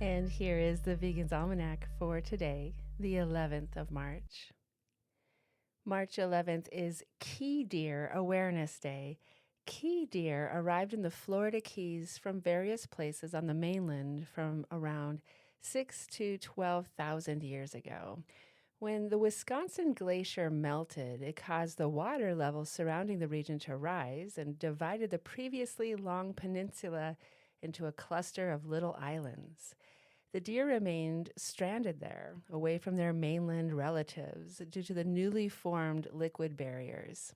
And here is the Vegan's Almanac for today, the 11th of March. March 11th is Key Deer Awareness Day. Key deer arrived in the Florida Keys from various places on the mainland from around 6 to 12,000 years ago. When the Wisconsin Glacier melted, it caused the water level surrounding the region to rise and divided the previously long peninsula into a cluster of little islands. The deer remained stranded there, away from their mainland relatives, due to the newly formed liquid barriers.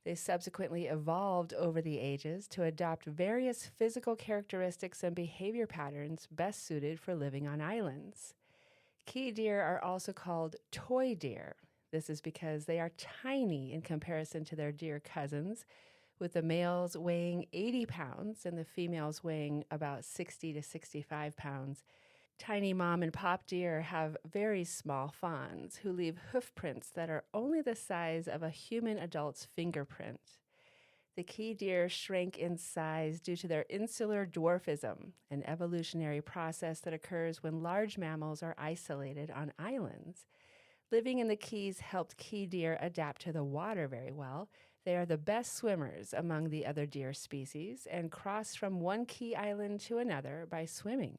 They subsequently evolved over the ages to adopt various physical characteristics and behavior patterns best suited for living on islands. Key deer are also called toy deer. This is because they are tiny in comparison to their deer cousins, with the males weighing 80 pounds and the females weighing about 60 to 65 pounds. Tiny mom and pop deer have very small fawns who leave hoof prints that are only the size of a human adult's fingerprint. The key deer shrank in size due to their insular dwarfism, an evolutionary process that occurs when large mammals are isolated on islands. Living in the Keys helped key deer adapt to the water very well. They are the best swimmers among the other deer species and cross from one key island to another by swimming.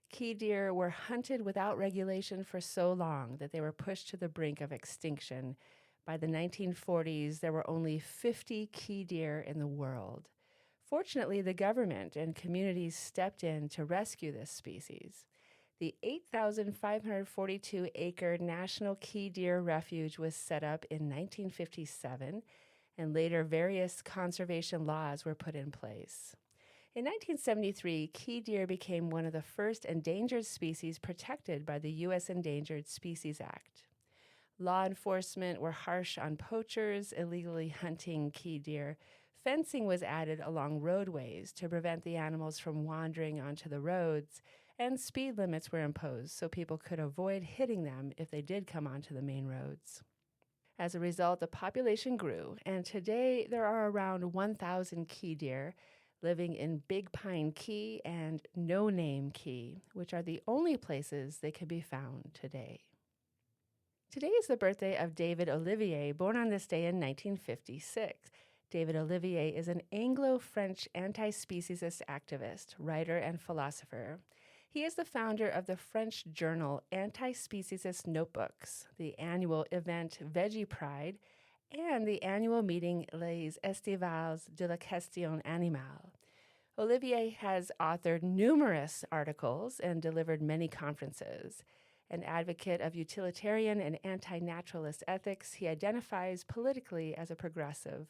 Key deer were hunted without regulation for so long that they were pushed to the brink of extinction. By the 1940s, there were only 50 key deer in the world. Fortunately, the government and communities stepped in to rescue this species. The 8,542-acre National Key Deer Refuge was set up in 1957, and later various conservation laws were put in place. In 1973, key deer became one of the first endangered species protected by the U.S. Endangered Species Act. Law enforcement were harsh on poachers illegally hunting key deer. Fencing was added along roadways to prevent the animals from wandering onto the roads, and speed limits were imposed so people could avoid hitting them if they did come onto the main roads. As a result, the population grew, and today there are around 1,000 key deer living in Big Pine Key and No Name Key, which are the only places they can be found today. Today is the birthday of David Olivier, born on this day in 1956. David Olivier is an Anglo-French anti-speciesist activist, writer, and philosopher. He is the founder of the French journal Anti-Speciesist Notebooks, the annual event Veggie Pride, and the annual meeting Les Estivales de la Question Animale. Olivier has authored numerous articles and delivered many conferences. An advocate of utilitarian and anti-naturalist ethics, he identifies politically as a progressive.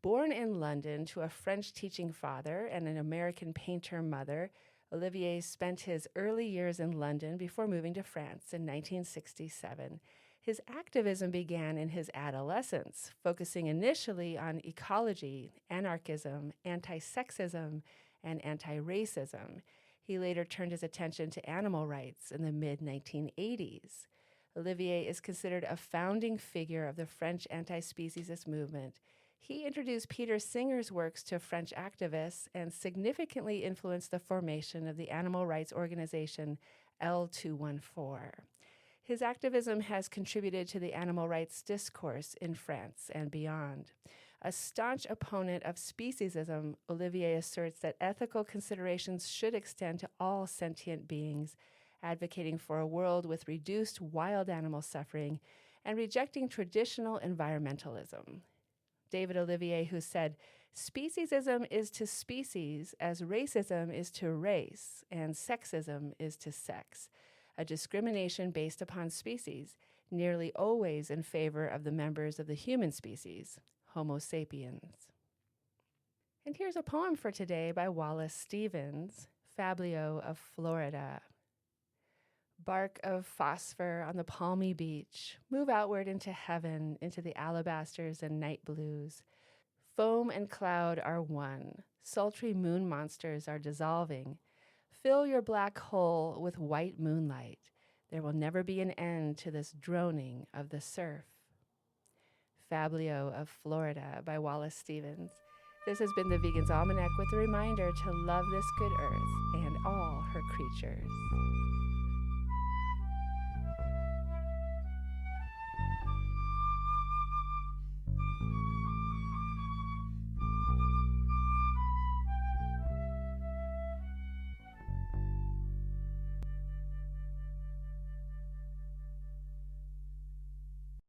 Born in London to a French teaching father and an American painter mother, Olivier spent his early years in London before moving to France in 1967. His activism began in his adolescence, focusing initially on ecology, anarchism, anti-sexism, and anti-racism. He later turned his attention to animal rights in the mid-1980s. Olivier is considered a founding figure of the French anti-speciesist movement. He introduced Peter Singer's works to French activists and significantly influenced the formation of the animal rights organization L214. His activism has contributed to the animal rights discourse in France and beyond. A staunch opponent of speciesism, Olivier asserts that ethical considerations should extend to all sentient beings, advocating for a world with reduced wild animal suffering and rejecting traditional environmentalism. David Olivier, who said, "Speciesism is to species as racism is to race and sexism is to sex. A discrimination based upon species, nearly always in favor of the members of the human species, Homo sapiens." And here's a poem for today by Wallace Stevens, Fabliau of Florida. Bark of phosphor on the palmy beach, move outward into heaven, into the alabasters and night blues. Foam and cloud are one, sultry moon monsters are dissolving. Fill your black hole with white moonlight. There will never be an end to this droning of the surf. Fabliau of Florida by Wallace Stevens. This has been the Vegan's Almanac with a reminder to love this good earth and all her creatures.